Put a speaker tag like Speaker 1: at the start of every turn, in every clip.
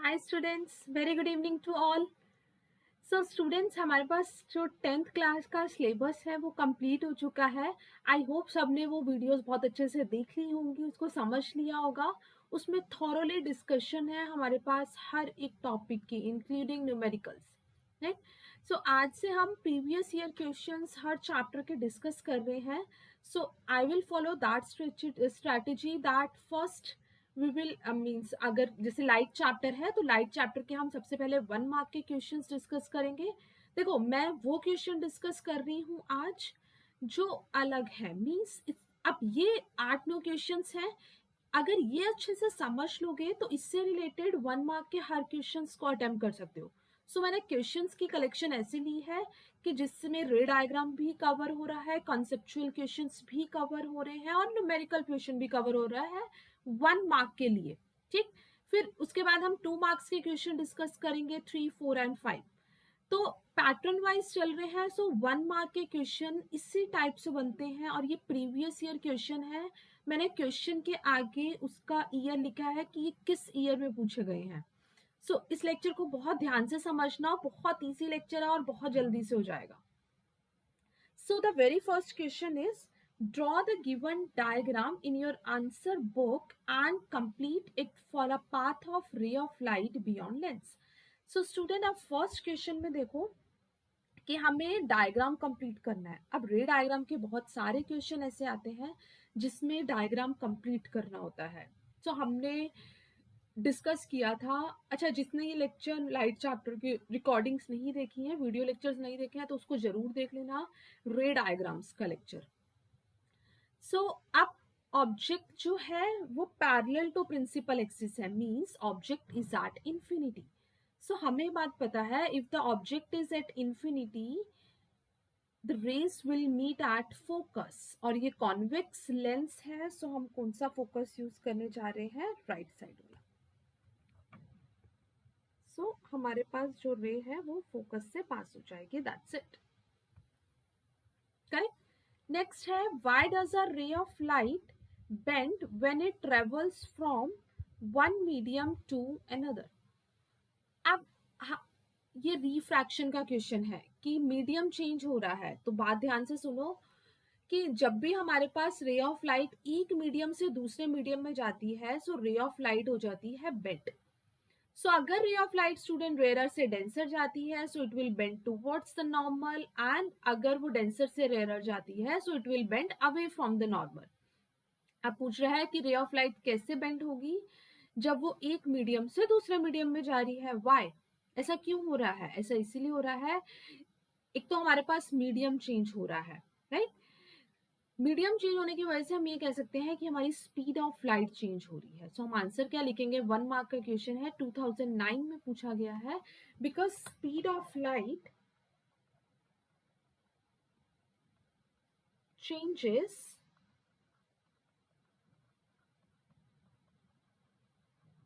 Speaker 1: Hi students, very good evening to all. So students, हमारे पास जो 10th क्लास का सिलेबस है वो कंप्लीट हो चुका है। आई होप सबने वो वीडियोस बहुत अच्छे से देख ली होंगी, उसको समझ लिया होगा। उसमें थॉरोली डिस्कशन है हमारे पास हर एक टॉपिक की, इंक्लूडिंग न्यूमेरिकल्स, राइट। सो आज से हम प्रीवियस ईयर क्वेश्चंस हर चैप्टर के डिस्कस कर रहे हैं। So I will follow that strategy that first we will means, अगर जैसे लाइट चैप्टर है तो लाइट चैप्टर के हम सबसे पहले 1 मार्क के क्वेश्चंस डिस्कस करेंगे। देखो, मैं वो क्वेश्चन डिस्कस कर रही हूँ आज जो अलग है, मीन्स अब ये 8-9 क्वेश्चंस हैं। अगर ये अच्छे से समझ लोगे तो इससे रिलेटेड 1 मार्क के हर क्वेश्चंस को अटेम्प्ट कर सकते हो। सो मैंने क्वेश्चंस की कलेक्शन ऐसी ली है कि जिसमें रे डायग्राम भी कवर हो रहा है, कॉन्सेप्चुअल क्वेश्चंस भी कवर हो रहे हैं और न्यूमेरिकल क्वेश्चन भी कवर हो रहा है 1 मार्क के लिए। ठीक, फिर उसके बाद हम 2 मार्क्स के क्वेश्चन डिस्कस करेंगे, 3, 4 एंड 5। तो पैटर्न वाइज चल रहे हैं। सो 1 मार्क के क्वेश्चन इसी टाइप से बनते हैं और ये प्रीवियस ईयर क्वेश्चन है। मैंने क्वेश्चन के आगे उसका ईयर लिखा है कि ये किस ईयर में पूछे गए हैं। सो इस लेक्चर को बहुत ध्यान से समझना, बहुत इजी लेक्चर है और बहुत जल्दी से हो जाएगा। So the very first question is, draw the given diagram in your answer book and complete it for a path of ray of light beyond lens. So student, अब फर्स्ट क्वेश्चन में देखो कि हमें डायग्राम कंप्लीट करना है। अब रे diagram के बहुत सारे क्वेश्चन ऐसे आते हैं जिसमें डायग्राम कंप्लीट करना होता है। तो हमने डिस्कस किया था। अच्छा, जिसने ये लेक्चर लाइट चैप्टर की रिकॉर्डिंग्स नहीं देखी हैं, वीडियो लेक्चर्स नहीं देखे हैं, तो उसको जरूर देख लेना, रे डायग्राम्स का लेक्चर। सो अब ऑब्जेक्ट जो है वो पैरेलल टू प्रिंसिपल एक्सिस है, means object is at infinity. So हमें बात पता है, if the object is at infinity the rays will meet at focus, और ये कॉन्वेक्स लेंस है। सो हम कौन सा फोकस यूज करने जा रहे हैं? राइट साइड वाला। सो हमारे पास जो रे है वो फोकस से पास हो जाएगी, दैट्स इट। करेक्ट। नेक्स्ट है, why does a ray of light bend when it travels from one medium to another. अब ये रिफ्रैक्शन का क्वेश्चन है कि मीडियम चेंज हो रहा है। तो बात ध्यान से सुनो कि जब भी हमारे पास रे ऑफ लाइट एक मीडियम से दूसरे मीडियम में जाती है, सो रे ऑफ लाइट हो जाती है बेंड। सो अगर ray of light student rare से डेंसर जाती है, so it will bend towards the normal, and अगर वो डेंसर से रेयर जाती है, so it will bend away from the normal. अब पूछ रहा है कि रे ऑफ लाइट कैसे बेंड होगी जब वो एक मीडियम से दूसरे मीडियम में जा रही है। वाई? ऐसा क्यों हो रहा है? ऐसा इसीलिए हो रहा है, एक तो हमारे पास मीडियम चेंज हो रहा है, राइट। मीडियम चेंज होने की वजह से हम ये कह सकते हैं कि हमारी स्पीड ऑफ लाइट चेंज हो रही है। सो हम आंसर क्या लिखेंगे? 1 मार्क का क्वेश्चन है, 2009 में पूछा गया है। Because speed of light changes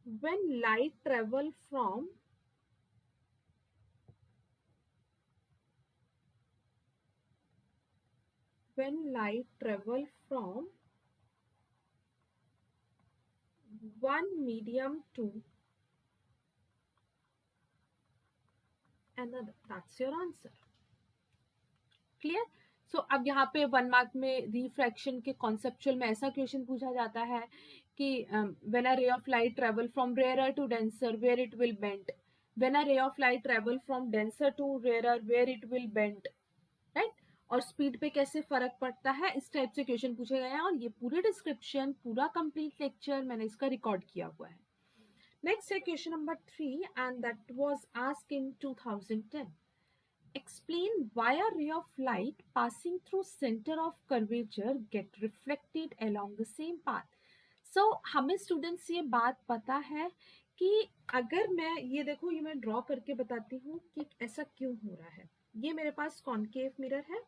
Speaker 1: when light travel from one medium to another. That's your answer. Clear? So अब यहाँ पे 1 मार्क में रिफ्रैक्शन के कॉन्सेप्चुअल में ऐसा क्वेश्चन पूछा जाता है कि when a ray of light travel from rarer to denser where it will bend, when a ray of light travel from denser to rarer where it will bend, right. और speed पे कैसे फर्क पड़ता है, इस टाइप से question पूछे गए हैं। और ये पूरे डिस्क्रिप्शन, पूरा कंप्लीट लेक्चर मैंने इसका रिकॉर्ड किया हुआ है। नेक्स्ट है question number 3, and that was asked in 2010. Explain why a ray of light passing through center of curvature get reflected along the same path. So हमें स्टूडेंट्स ये बात पता है कि अगर मैं ये देखो, ये मैं ड्रॉ करके बताती हूँ कि ऐसा क्यों हो रहा है। ये मेरे पास कॉन्केव मिरर है,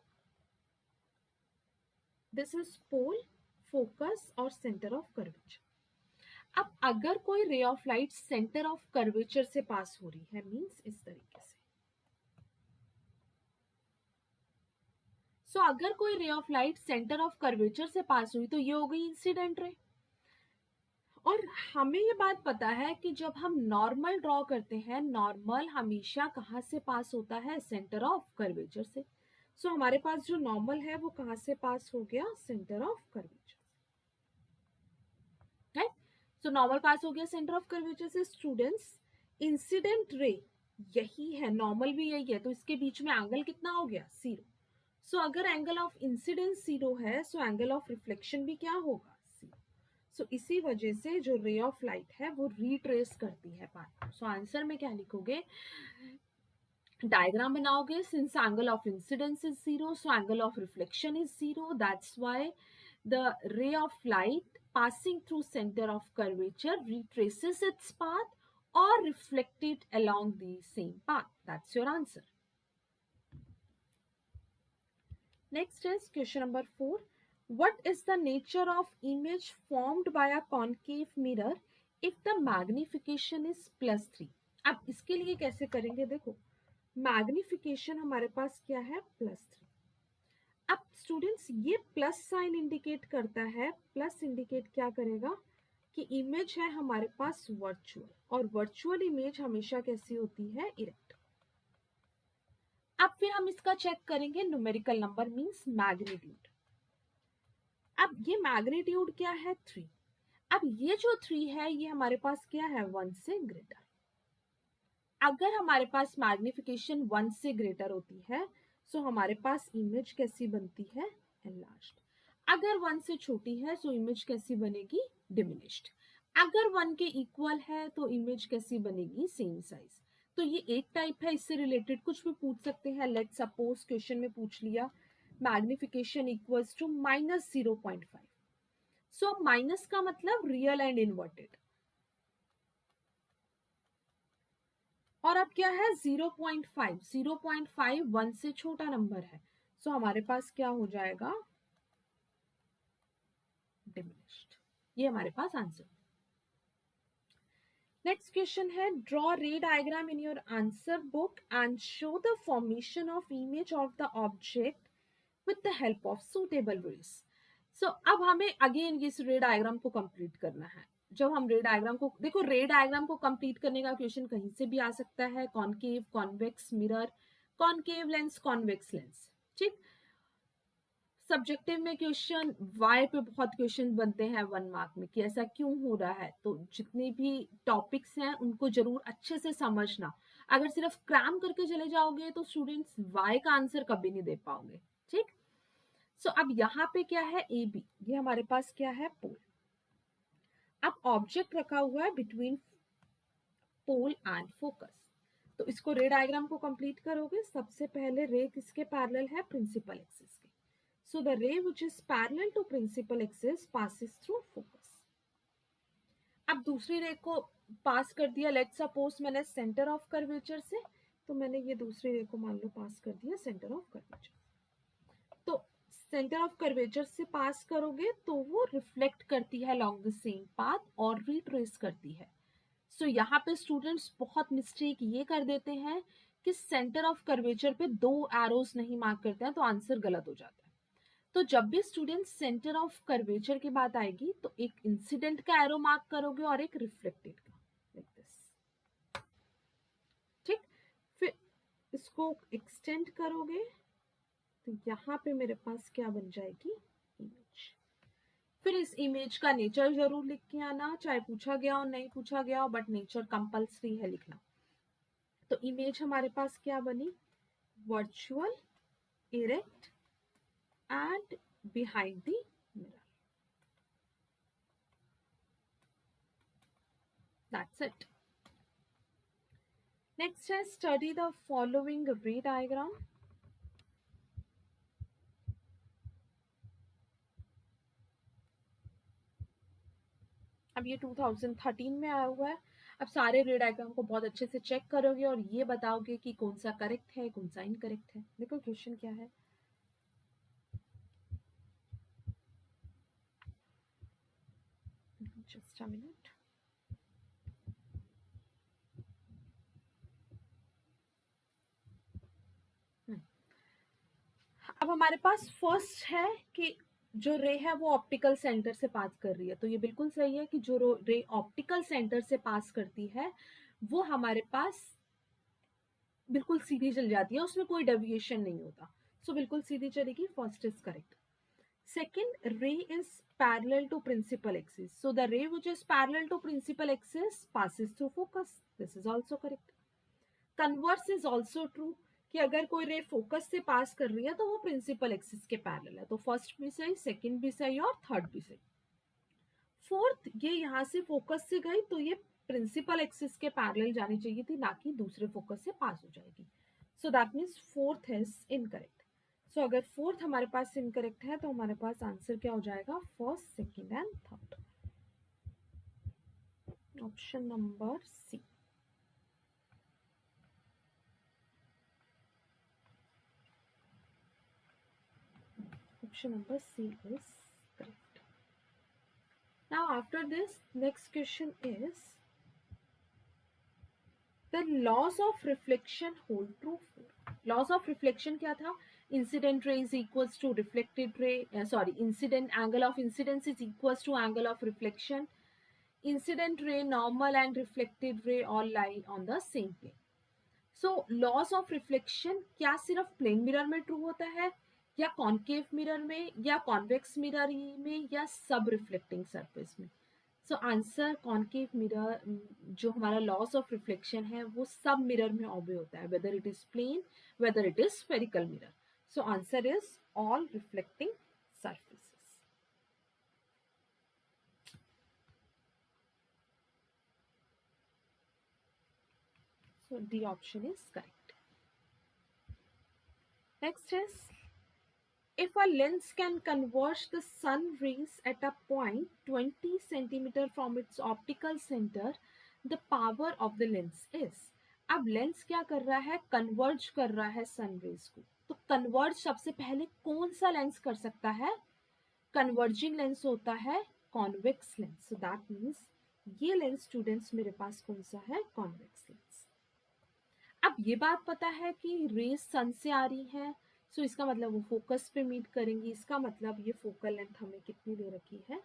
Speaker 1: दिस इज पोल, फोकस और सेंटर ऑफ कर्वेचर। अब अगर कोई रे of light centre of curvature से पास हो रही है, मींस इस तरीके से। सो अगर कोई रे of light centre of curvature से पास हुई तो ये हो गई इंसिडेंट रे। और हमें ये बात पता है कि जब हम नॉर्मल ड्रॉ करते हैं, नॉर्मल हमेशा कहाँ से पास होता है, सेंटर ऑफ कर्वेचर से। सो हमारे पास जो नॉर्मल है वो कहाँ से पास हो गया, centre of curvature, right. So normal पास हो गया सेंटर ऑफ कर्वेचर से। स्टूडेंट्स, इंसिडेंट रे यही है, नॉर्मल भी यही है, तो इसके बीच में एंगल कितना हो गया, 0। सो अगर एंगल ऑफ इंसिडेंस 0 है, सो एंगल ऑफ रिफ्लेक्शन भी क्या होगा, 0। सो इसी वजह से जो रे ऑफ लाइट है वो रिट्रेस करती है पाथ। सो आंसर में क्या लिखोगे, डायग्राम बनाओगे, since angle of incidence is 0, so angle of reflection is 0, that's why the ray of light passing through center of curvature retraces its path or reflected along the same path. That's your answer. Next is question number 4. What is the nature of image formed by a concave mirror if the magnification is +3? अब इसके लिए कैसे करेंगे, देखो magnification हमारे पास क्या है, +3। अब स्टूडेंट्स ये प्लस साइन इंडिकेट करता है, प्लस इंडिकेट क्या करेगा कि इमेज है हमारे पास वर्चुअल, और वर्चुअल इमेज हमेशा कैसी होती है, इरेक्ट। अब फिर हम इसका चेक करेंगे, न्यूमेरिकल नंबर मींस मैग्नीट्यूड। अब ये मैग्नीट्यूड क्या है, 3। अब ये जो 3 है ये हमारे पास क्या है, 1 से ग्रेटर। अगर हमारे पास मैग्निफिकेशन 1 से ग्रेटर होती है, सो हमारे पास इमेज कैसी बनती है, एनलार्ज्ड। अगर 1 से छोटी है, सो इमेज कैसी बनेगी, डिमिनिश्ड। अगर 1 के इक्वल है तो इमेज कैसी बनेगी, सेम साइज। तो ये एक टाइप है, इससे रिलेटेड कुछ भी पूछ सकते हैं। लेट्स सपोज क्वेश्चन में पूछ लिया magnification equals to -0.5। So minus का मतलब रियल एंड इन्वर्टेड, और अब क्या है, 0.5। 0.5 1 से छोटा नंबर है, सो हमारे पास क्या हो जाएगा, डिमिनिश्ड। ये हमारे पास आंसर। नेक्स्ट क्वेश्चन है, draw ray diagram in your answer book and show the formation of image of the object with the help of suitable rays. So अब हमें अगेन इस रे डायग्राम को कंप्लीट करना है। जब हम रे डायग्राम को देखो, रे डायग्राम को कंप्लीट करने का क्वेश्चन कहीं से भी आ सकता है, concave, convex mirror, concave lens, convex lens, ठीक। सब्जेक्टिव में क्वेश्चन वाई पे बहुत क्वेश्चन बनते हैं 1 मार्क में कि ऐसा क्यों हो रहा है, तो जितने भी टॉपिक्स हैं उनको जरूर अच्छे से समझना। अगर सिर्फ क्रैम करके चले जाओगे तो स्टूडेंट्स वाई का आंसर कभी नहीं दे पाओगे, ठीक। सो अब यहाँ पे क्या है, ए बी, ये हमारे पास क्या है, पोल। अब ऑब्जेक्ट रखा हुआ है बिटवीन पोल एंड फोकस, तो इसको रे डायग्राम को कंप्लीट करोगे। सबसे पहले रे किसके पैरेलल है, प्रिंसिपल एक्सिस के। So the ray which is parallel to principal axis passes through focus. अब दूसरी रे को पास कर दिया, लेट्स सपोज मैंने सेंटर ऑफ कर्वेचर से, तो मैंने ये दूसरी रे को मान लो पास कर दिया सेंटर ऑफ कर्वेचर। तो सेंटर ऑफ कर्वेचर से पास करोगे तो वो रिफ्लेक्ट करती है along the same path और रिट्रेस करती है। सो यहाँ पे स्टूडेंट्स बहुत मिस्टेक ये कर देते हैं कि सेंटर ऑफ कर्वेचर पे 2 एरोज नहीं मार्क करते हैं, तो आंसर गलत हो जाता है। तो जब भी स्टूडेंट सेंटर ऑफ कर्वेचर की बात आएगी तो एक इंसिडेंट का एरो मार्क करोगे और एक रिफ्लेक्टेड का, लाइक दिस, ठीक। फिर इसको एक्सटेंड करोगे तो यहाँ पे मेरे पास क्या बन जाएगी, इमेज। फिर इस इमेज का नेचर जरूर लिख के आना, चाहे पूछा गया हो नहीं पूछा गया हो, बट नेचर कंपल्सरी है लिखना। तो इमेज हमारे पास क्या बनी, virtual, erect and behind the mirror. That's it. Next is study the following ray diagram. अब ये 2013 में आया हुआ है। अब सारे रे डायग्राम को बहुत अच्छे से चेक करोगे और ये बताओगे कि कौन सा करेक्ट है, कौन सा इनकरेक्ट है। देखो क्वेश्चन क्या है, जस्ट अ मिनट। अब हमारे पास फर्स्ट है कि जो रे है वो ऑप्टिकल सेंटर से पास कर रही है, तो ये बिल्कुल सही है कि जो रे ऑप्टिकल सेंटर से पास करती है वो हमारे पास बिल्कुल सीधी चल जाती है, उसमें कोई डेविएशन नहीं होता। सो बिल्कुल सीधी चलेगी, first is correct. Second, ray is parallel to principal axis. So the ray which is parallel to principal axis passes through focus. This is also correct. Converse is also true कि अगर कोई रे focus से पास कर रही है तो वो प्रिंसिपल एक्सिस के पैरेलल है, तो फर्स्ट भी सही, सेकंड भी सही और थर्ड भी सही। फोर्थ, ये यहाँ से फोकस से गई तो ये प्रिंसिपल एक्सिस के पैरेलल जानी चाहिए थी, ना कि दूसरे फोकस से पास हो जाएगी। So that means fourth is incorrect. So अगर फोर्थ हमारे पास इनकरेक्ट है तो हमारे पास आंसर क्या हो जाएगा, first, second and third, option number C. Option number C is correct. Now after this next question is the laws of reflection hold true for। laws of reflection क्या था, incident ray is equals to reflected ray, incident angle of incidence is equals to angle of reflection, incident ray, normal and reflected ray all lie on the same plane। so laws of reflection क्या सिर्फ plane mirror में true होता है, या concave mirror में, या convex mirror में, या सब रिफ्लेक्टिंग सरफेस में। सो आंसर कॉन्केव मिरर, जो हमारा लॉस ऑफ रिफ्लेक्शन है वो सब मिरर में ऑब्वे होता है, whether it is plane, whether it is spherical mirror. So answer is all reflecting surfaces. So D option is correct. Next is, if a lens can converge the sun rays at a point 20 centimeter from its optical center, the power of the lens is। अब lens क्या कर रहा है, converge कर रहा है sun rays को। तो कन्वर्ज सबसे पहले कौन सा लेंस कर सकता है, कन्वर्जिंग लेंस होता है convex lens. So that means ये लेंस स्टूडेंट्स मेरे पास कौन सा है, कॉन्वेक्स लेंस। अब ये बात पता है कि रेज सन से आ रही है, सो इसका मतलब वो फोकस पे मीट करेंगी, इसका मतलब ये फोकल लेंथ हमें कितनी दे रखी है,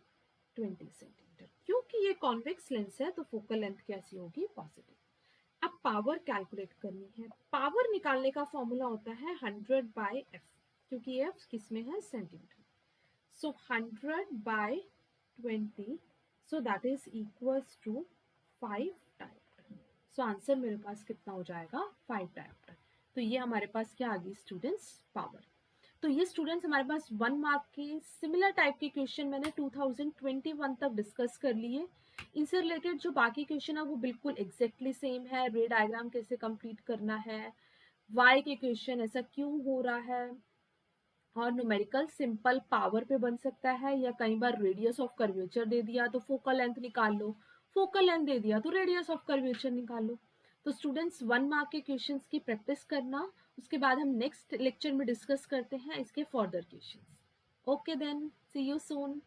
Speaker 1: 20 सेंटीमीटर। क्योंकि ये कॉन्वेक्स लेंस है तो फोकल लेंथ कैसी होगी, पॉजिटिव। अब पावर कैलकुलेट करनी है, पावर निकालने का फॉर्मूला होता है 100/f, क्योंकि f किस में है, centimetre. So 100/20, so that is equals to 5 dioptre. So answer मेरे पास कितना हो जाएगा, 5 डायोप्टर। तो ये हमारे पास क्या आ गई स्टूडेंट्स, पावर। तो ये स्टूडेंट्स हमारे पास 1 मार्क के सिमिलर टाइप के क्वेश्चन मैंने 2021 तक डिस्कस कर लिए। इनसे रिलेटेड जो बाकी क्वेश्चन है वो बिल्कुल एग्जैक्टली सेम है, रे डायग्राम कैसे कंप्लीट करना है, वाई के क्वेश्चन ऐसा क्यों हो रहा है, और न्यूमेरिकल सिंपल पावर पे बन सकता है, या कई बार रेडियस ऑफ कर्वेचर दे दिया तो फोकल लेंथ निकाल लो, फोकल लेंथ दे दिया तो रेडियस ऑफ कर्वेचर निकाल लो। तो स्टूडेंट्स 1 मार्क के क्वेश्चंस की प्रैक्टिस करना, उसके बाद हम नेक्स्ट लेक्चर में डिस्कस करते हैं इसके further questions. Okay then, see you soon.